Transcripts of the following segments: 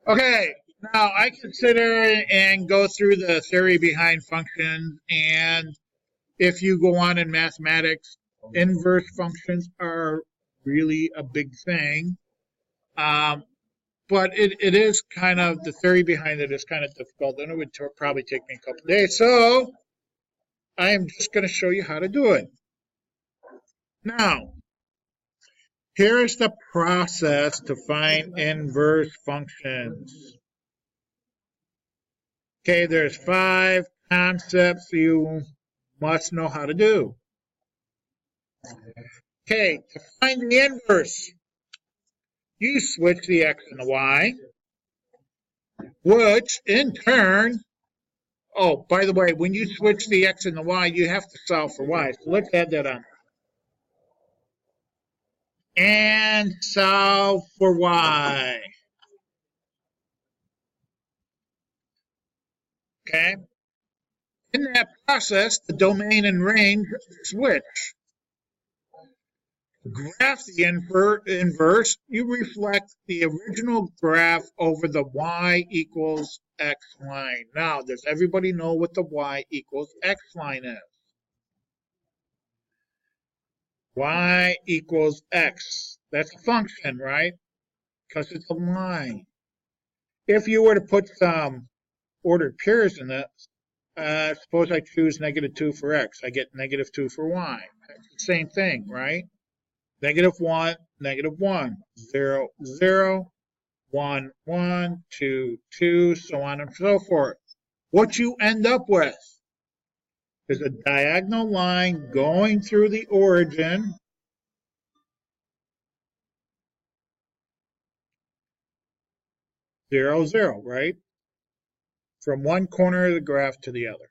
Okay, now I consider and go through the theory behind functions, and if you go on in mathematics, inverse functions are really a big thing. Um, but it is kind of, the theory behind it is kind of difficult, and it would probably take me a couple of days. So I am just going to show you how to do it. Now, here is the process to find inverse functions. Okay, there's 5 concepts you must know how to do. Okay, to find the inverse, you switch the x and the y, which in turn, oh, by the way, when you switch the x and the y, you have to solve for y. So let's add that on. And solve for y. Okay? In that process, the domain and range switch. Graph the inverse, you reflect the original graph over the y equals x line. Now, does everybody know what the y equals x line is? Y equals x. That's a function, right? Because it's a line. If you were to put some ordered pairs in it, suppose I choose -2 for x. I get -2 for y. It's the same thing, right? -1, -1, 0, 0, 1, 1, 2, 2, so on and so forth. What you end up with is a diagonal line going through the origin, zero, 0, right? From one corner of the graph to the other.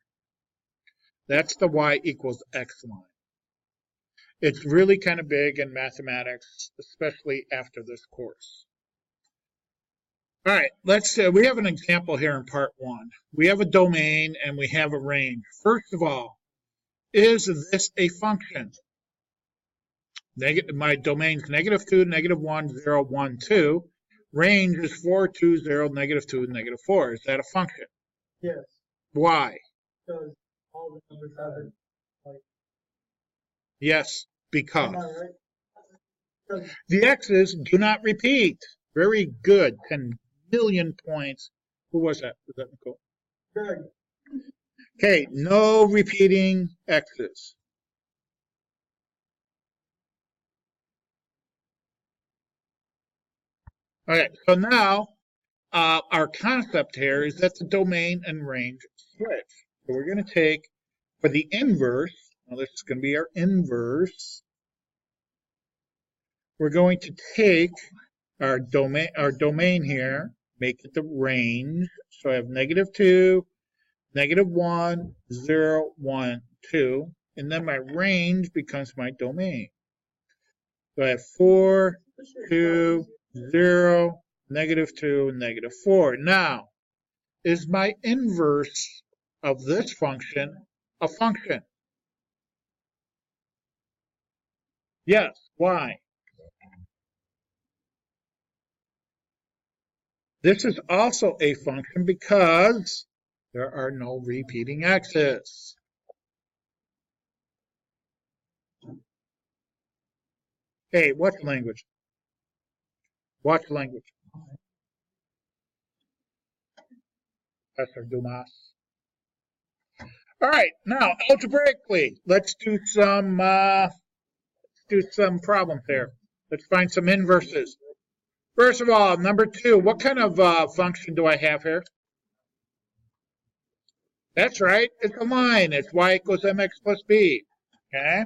That's the y equals x line. It's really kind of big in mathematics, especially after this course. All right, we have an example here in part 1. We have a domain and we have a range. First of all, is this a function? My domain is -2, -1, 0, 1, 2. Range is 4, 2, 0, -2, -4. Is that a function? Yes. Why? Because all the numbers have it. Yes, because. Right? The x's do not repeat. Very good. 10 million points. Who was that? Was that Nicole? Greg. Okay, no repeating x's. Okay, so now our concept here is that the domain and range switch. So we're going to take, for the inverse, now this is going to be our inverse, we're going to take our domain here, make it the range. So I have -2, -1, 0, 1, 2, and then my range becomes my domain. So I have 4, 2, 0, -2, -4. Now, is my inverse of this function a function? Yes. Why? This is also a function because there are no repeating x's. Hey, what language? What language? Professor Dumas. All right, now algebraically, let's do some problems here. Let's find some inverses. First of all, number 2, what kind of function do I have here? That's right, it's a line. It's y equals mx plus b. Okay.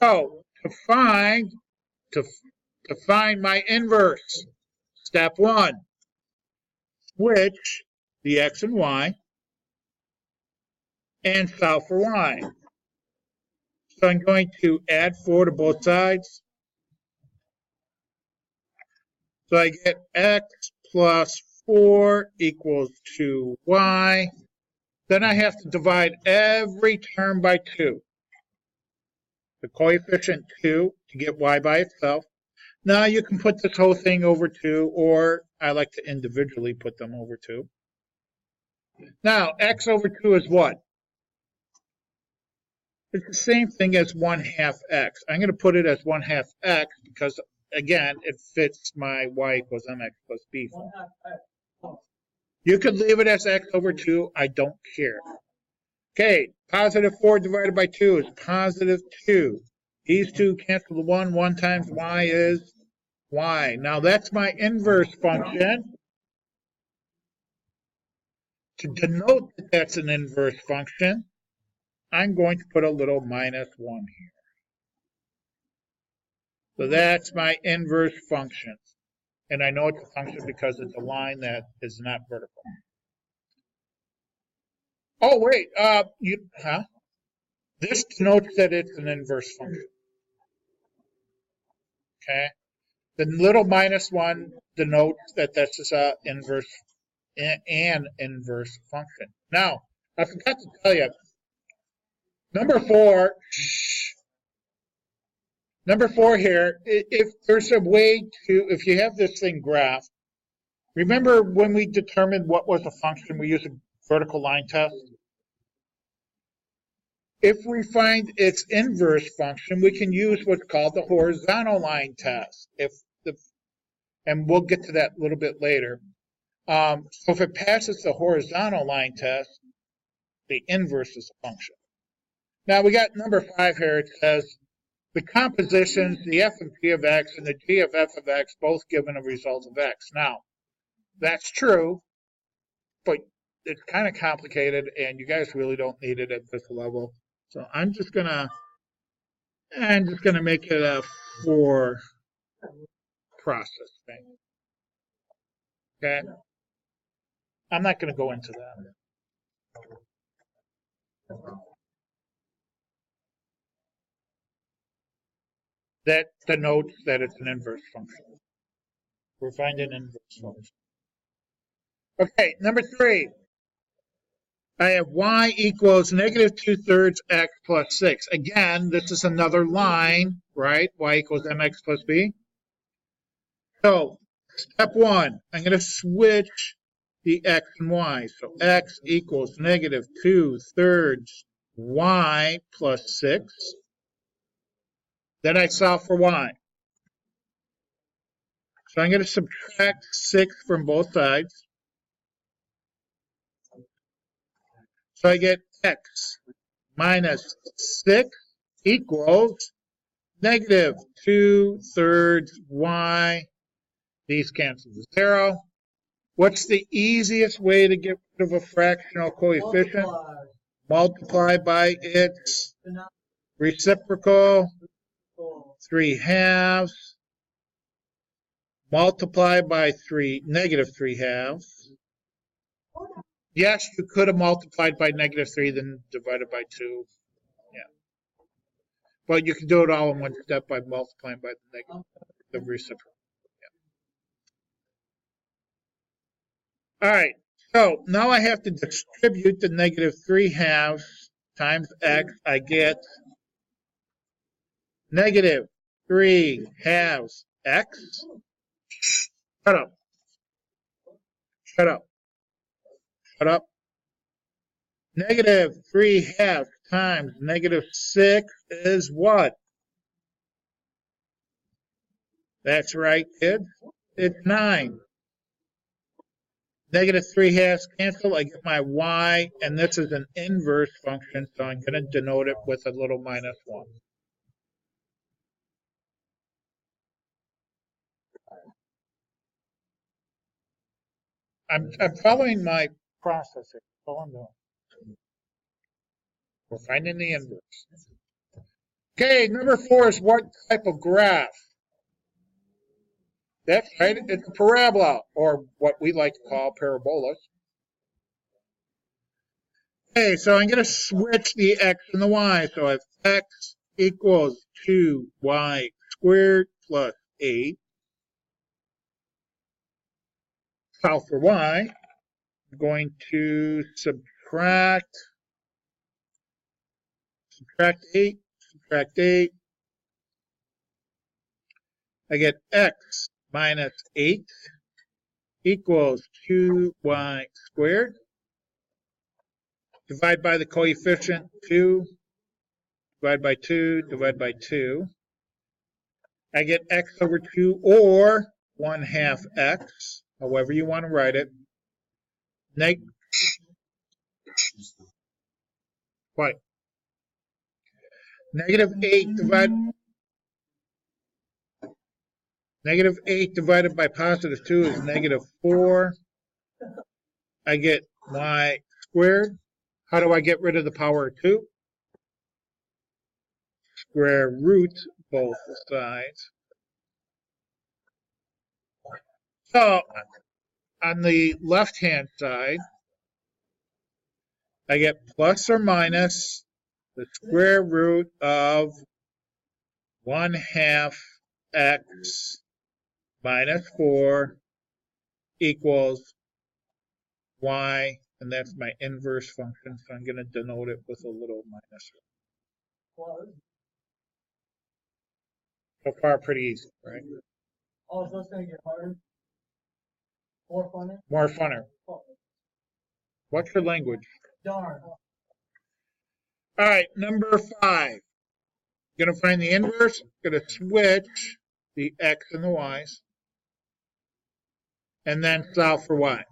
So to find my inverse, step 1, switch the x and y and solve for y. So I'm going to add 4 to both sides. So I get x plus 4 equals 2y. Then I have to divide every term by 2. The coefficient 2 to get y by itself. Now you can put this whole thing over 2, or I like to individually put them over 2. Now, x over 2 is what? It's the same thing as 1/2 x. I'm going to put it as 1/2 x because, again, it fits my y equals mx plus b. You could leave it as x over 2. I don't care. Okay, positive 4 divided by 2 is positive 2. These two cancel the 1. 1 times y is y. Now that's my inverse function. To denote that that's an inverse function, I'm going to put a little minus 1 here. So that's my inverse function. And I know it's a function because it's a line that is not vertical. Oh, wait, this denotes that it's an inverse function. Okay? The little minus 1 denotes that this is an inverse function. Now, I forgot to tell you, number 4 here, if there's a way to, if you have this thing graphed, remember when we determined what was a function, we used a vertical line test? If we find its inverse function, we can use what's called the horizontal line test. And we'll get to that a little bit later. So if it passes the horizontal line test, the inverse is a function. Now we got number 5 here. It says the compositions, the f of g of x and the g of f of x, both given a result of x. Now, that's true, but it's kind of complicated, and you guys really don't need it at this level. So I'm just gonna make it a for process thing. Okay, I'm not gonna go into that. That denotes that it's an inverse function. We're finding an inverse function. Okay, number 3. I have y equals negative 2/3 x plus 6. Again, this is another line, right? Y equals mx plus b. So, step 1, I'm going to switch the x and y. So, x equals negative 2/3 y plus 6. Then I solve for y. So I'm going to subtract 6 from both sides. So I get x minus 6 equals negative 2/3 y. These cancel to 0. What's the easiest way to get rid of a fractional coefficient? Multiply by its reciprocal, 3/2. Multiply by negative 3/2. Yes, you could have multiplied by negative 3, then divided by 2. Yeah. But you can do it all in one step by multiplying by the reciprocal. Yeah. All right. So now I have to distribute the negative 3/2 times x. I get negative 3/2 x. Shut up. Shut up. Shut up. Negative 3/2 times negative 6 is what? That's right, kids. It's 9. Negative 3/2 cancel. I get my y, and this is an inverse function, so I'm going to denote it with a little minus 1. I'm following my process here. That's all I'm doing. We're finding the inverse. Okay, number 4 is what type of graph? That's right, it's a parabola, or what we like to call parabolas. Okay, so I'm going to switch the x and the y. So I have x equals 2y squared plus 8. Solve for y. I'm going to subtract 8, subtract 8. I get x minus 8 equals 2y squared. Divide by the coefficient 2, divide by 2, divide by 2. I get x over 2 or 1/2 x, however you want to write it. What? Negative 8 divided by positive 2 is negative 4. I get y squared. How do I get rid of the power of 2? Square root both sides. So on the left-hand side, I get plus or minus the square root of 1/2 x minus 4 equals y, and that's my inverse function, so I'm going to denote it with a little minus. So far, pretty easy, right? Oh, so it's gonna get harder? More funner? More funner. What's your language? Darn. All right, number 5. Going to find the inverse. Going to switch the x and the y's, and then solve for y.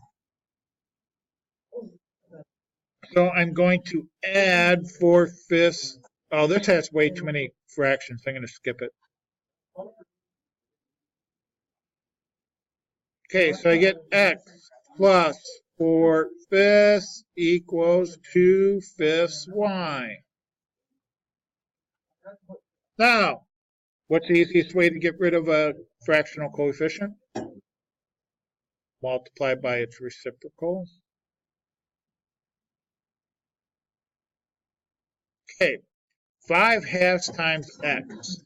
So I'm going to add 4/5. Oh, this has way too many fractions. I'm going to skip it. Okay, so I get x plus 4/5 equals 2/5 y. Now, what's the easiest way to get rid of a fractional coefficient? Multiply by its reciprocal. Okay, 5/2 times x.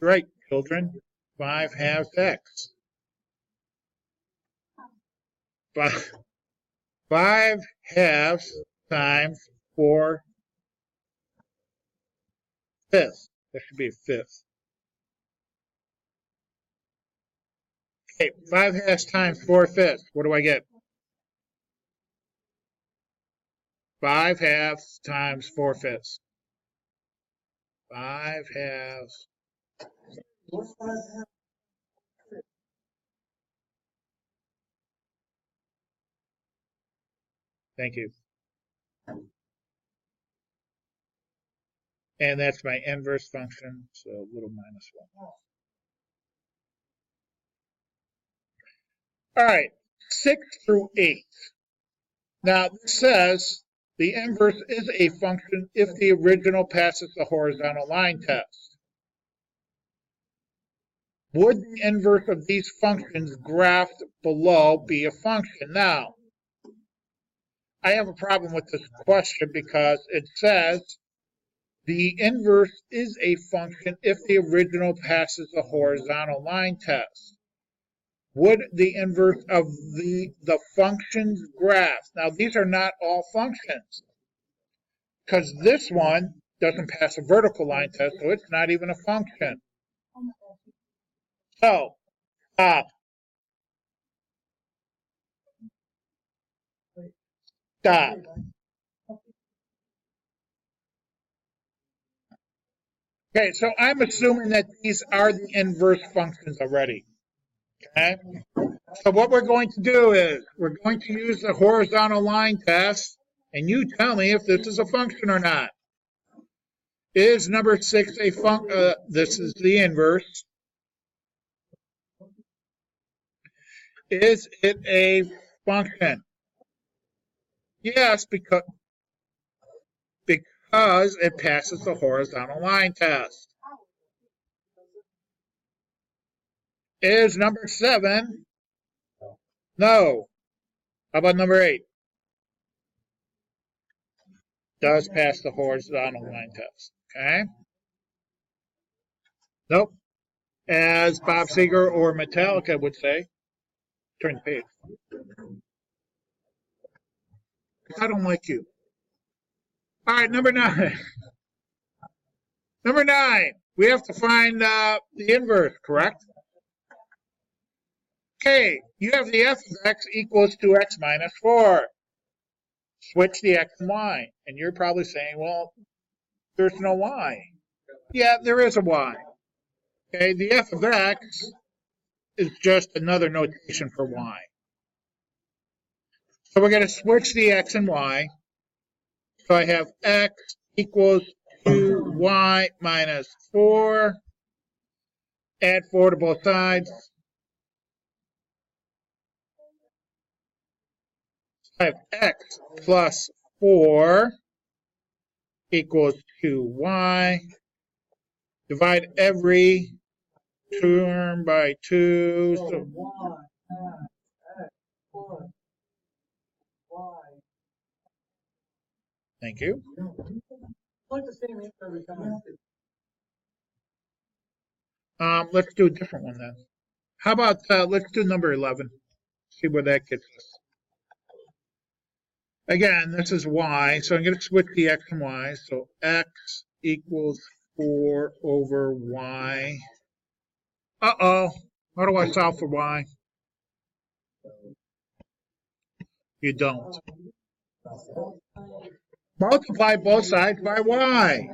Right, children, 5/2 x. 5/2 times 4/5. That should be a fifth. Okay, 5/2 times 4/5. What do I get? 5/2 times 4/5. 5/2. What's 5/2? Thank you. And that's my inverse function, so a little minus 1. All right, 6 through 8. Now, this says the inverse is a function if the original passes the horizontal line test. Would the inverse of these functions graphed below be a function? Now, I have a problem with this question because it says the inverse is a function if the original passes the horizontal line test. Would the inverse of the functions graph? Now, these are not all functions because this one doesn't pass a vertical line test, so it's not even a function. So, stop. Stop. Okay, so I'm assuming that these are the inverse functions already. Okay, so what we're going to do is we're going to use the horizontal line test, and you tell me if this is a function or not. Is number 6 a function? This is the inverse. Is it a function? Yes, because it passes the horizontal line test. Is number 7? No. How about number 8? Does pass the horizontal line test. Okay. Nope. As Bob Seger or Metallica would say, turn the page. I don't like you. All right, number 9. Number 9. We have to find the inverse, correct? Okay, you have the f of x equals 2x minus 4. Switch the x and y. And you're probably saying, well, there's no y. Yeah, there is a y. Okay, the f of x is just another notation for y. So we're going to switch the x and y. So I have x equals 2y minus 4. Add 4 to both sides. I have x plus 4 equals 2y. Divide every term by 2. So thank you. Let's do a different one then. How about let's do number 11. See where that gets us. Again, this is y, so I'm going to switch the x and y. So x equals 4 over y. Uh-oh. How do I solve for y? You don't. Multiply both sides by y.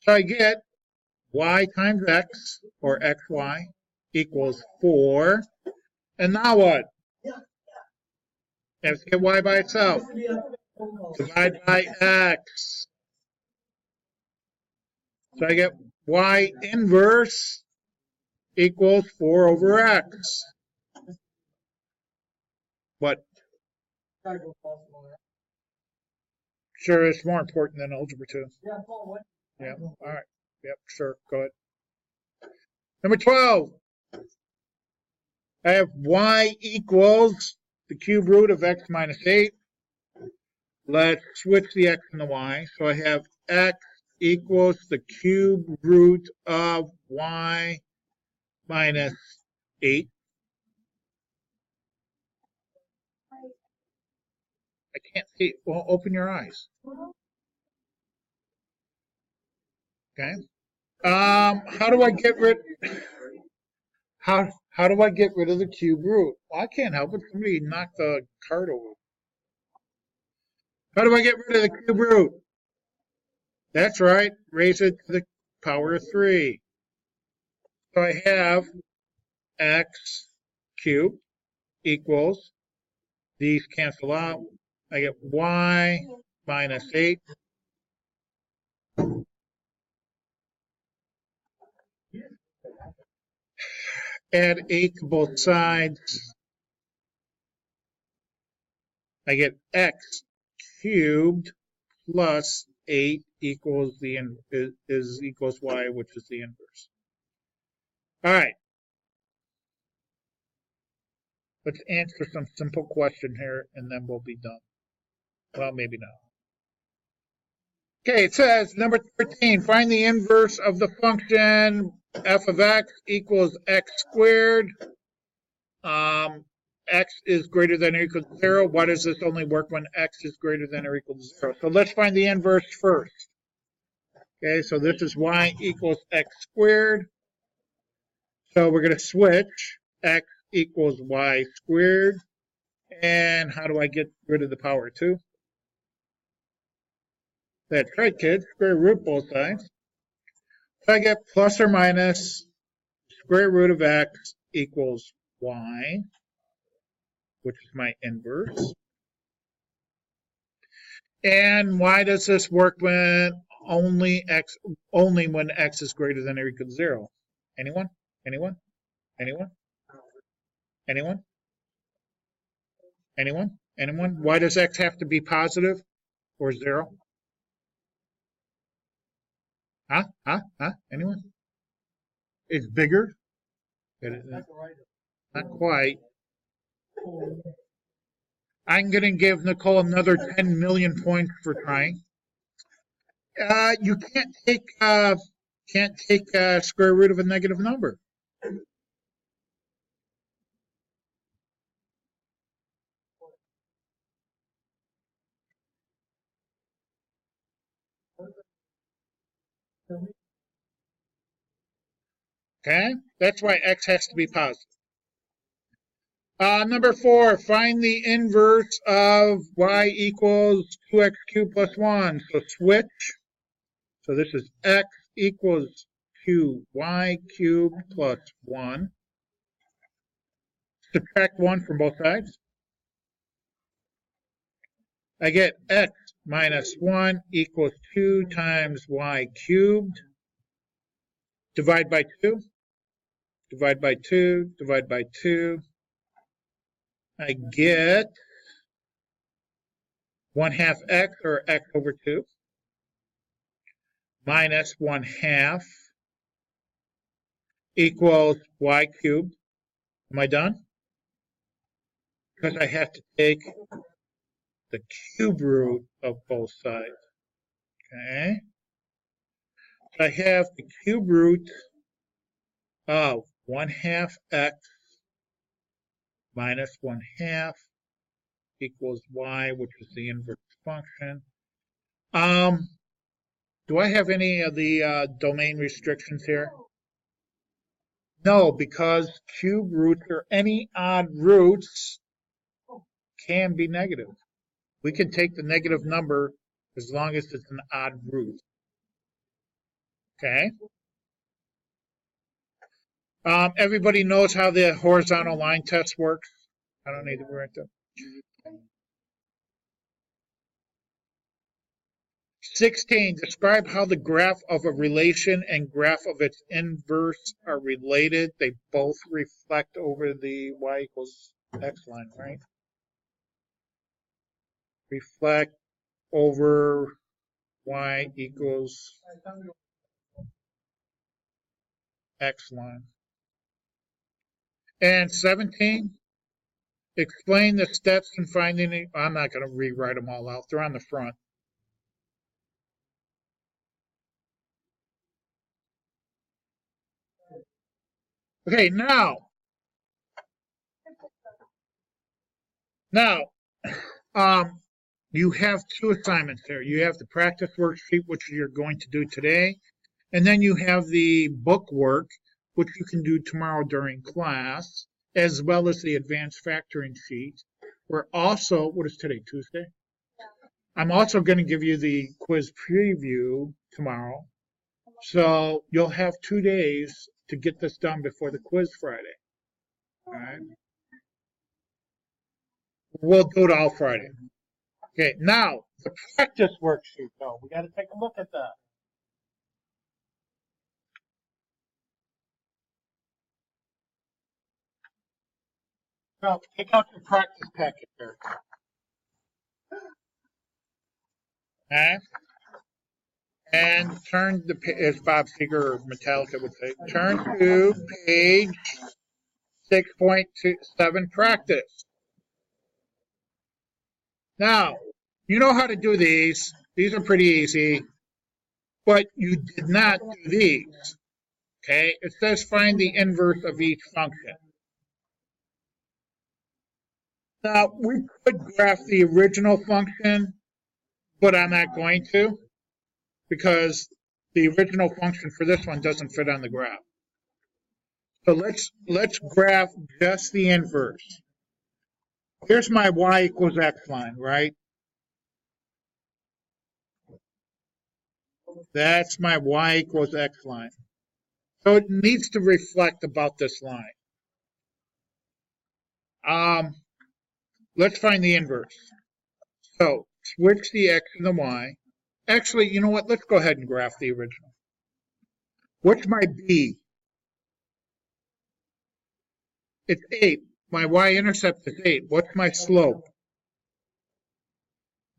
So I get y times x, or xy, equals 4. And now what? Let's get y by itself. Divide by x. So I get y inverse equals 4 over x. What? Sure, it's more important than algebra 2. Yeah, all right. Yep, sure, go ahead. Number 12. I have y equals the cube root of x minus 8. Let's switch the x and the y. So I have x equals the cube root of y minus 8. I can't see. Well, open your eyes. Okay. How do I get rid? How do I get rid of the cube root? Well, I can't help it. Somebody knocked the card over. How do I get rid of the cube root? That's right. Raise it to the power of 3. So I have x cubed equals, these cancel out. I get y minus 8. Add 8 to both sides. I get x cubed plus 8 equals equals y, which is the inverse. All right. Let's answer some simple question here, and then we'll be done. Well, maybe not. Okay, it says, number 13, find the inverse of the function f of x equals x squared. X is greater than or equal to 0. Why does this only work when x is greater than or equal to 0? So let's find the inverse first. Okay, so this is y equals x squared. So we're going to switch x equals y squared. And how do I get rid of the power 2? That's right, kids. Square root both sides. So I get plus or minus square root of x equals y, which is my inverse. And why does this work when only when x is greater than or equal to 0? Anyone? Anyone? Anyone? Anyone? Anyone? Anyone? Why does x have to be positive or 0? Huh? Anyone? It's bigger? Not quite. I'm going to give Nicole another 10 million points for trying. You can't take square root of a negative number. Okay, that's why x has to be positive. Number 4, find the inverse of y equals 2x cubed plus 1. So switch. So this is x equals 2y cubed plus 1. Subtract 1 from both sides. I get x minus 1 equals 2 times y cubed. Divide by 2. Divide by 2. Divide by 2. I get 1/2 x, or x over 2, minus 1/2 equals y cubed. Am I done? Because I have to take the cube root of both sides. Okay? So I have the cube root of 1/2 x minus 1/2 equals y, which is the inverse function. Do I have any of the domain restrictions here? No, because cube roots or any odd roots can be negative. We can take the negative number as long as it's an odd root. Okay? Everybody knows how the horizontal line test works. I don't need to write that. 16, describe how the graph of a relation and graph of its inverse are related. They both reflect over the y equals x line, right? Reflect over y equals x line. And 17, explain the steps in finding it. I'm not going to rewrite them all out. They're on the front. Okay, now, you have 2 assignments there. You have the practice worksheet, which you're going to do today, and then you have the book work, which you can do tomorrow during class, as well as the advanced factoring sheet. We're also, what is today, Tuesday? I'm also going to give you the quiz preview tomorrow. So you'll have 2 days to get this done before the quiz Friday. All right? We'll do it all Friday. Okay, now the practice worksheet, though. We got to take a look at that. Now, take out your practice packet there. Okay? And turn the, as Bob Seger or Metallica would say, turn to page 6.7 practice. Now, you know how to do these. These are pretty easy, but you did not do these. Okay? It says find the inverse of each function. Now, we could graph the original function, but I'm not going to, because the original function for this one doesn't fit on the graph. So let's graph just the inverse. Here's my y equals x line, right? That's my y equals x line. So it needs to reflect about this line. Let's find the inverse. So switch the x and the y. Actually, you know what? Let's go ahead and graph the original. What's my b? It's 8. My y-intercept is 8. What's my slope?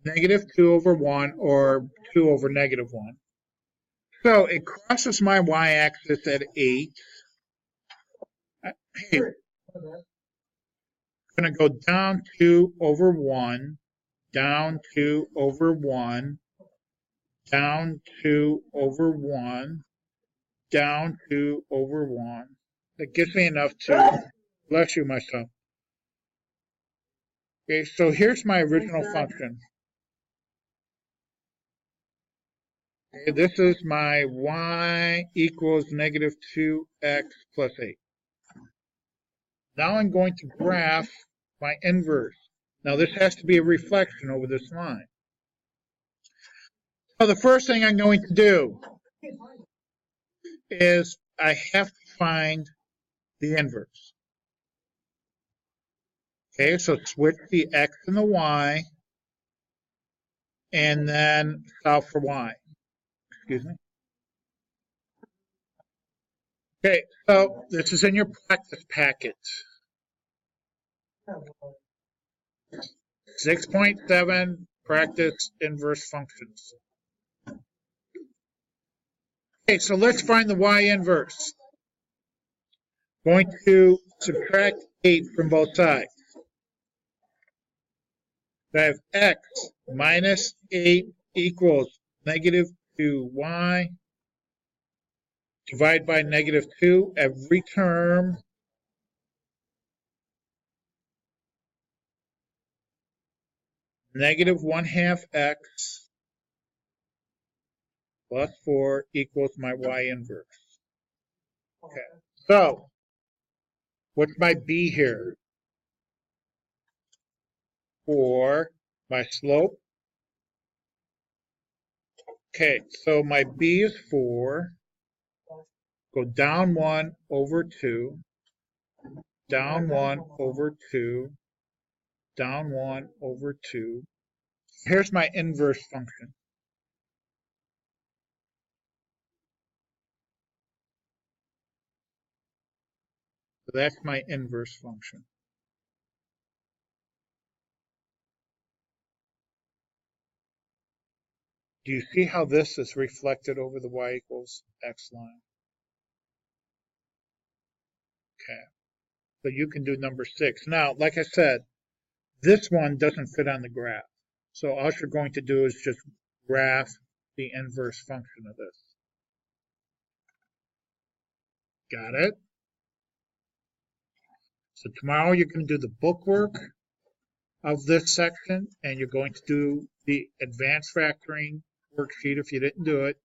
-2/1 or 2/-1. So it crosses my y-axis at 8. Hey, I'm going to go down 2/1, down 2/1, down 2/1, down 2/1. That gives me enough to, bless you, my son. Okay, so here's my original function. Okay, this is my y equals negative 2x plus 8. Now I'm going to graph my inverse. Now this has to be a reflection over this line. So the first thing I'm going to do is I have to find the inverse. Okay, so switch the x and the y, and then solve for y. Excuse me. Okay, so this is in your practice packet. 6.7 practice inverse functions. Okay, so let's find the y inverse. Going to subtract 8 from both sides. So I have x minus 8 equals negative 2y. Divide by negative 2 every term. Negative 1/2 x plus 4 equals my y inverse. Okay, so what's my b here? 4, my slope. Okay, so my b is 4. Go down 1 over 2, down 1 over 2, down 1 over 2. Here's my inverse function. So that's my inverse function. Do you see how this is reflected over the y equals x line? Okay, so you can do number 6. Now, like I said, this one doesn't fit on the graph. So all you're going to do is just graph the inverse function of this. Got it? So tomorrow you're going to do the bookwork of this section, and you're going to do the advanced factoring worksheet if you didn't do it.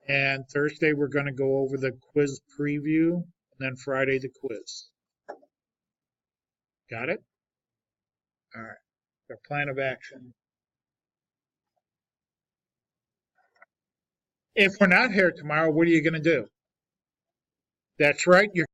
And Thursday we're going to go over the quiz preview, and then Friday the quiz. Got it? All right. Our plan of action. If we're not here tomorrow, what are you going to do? That's right. You're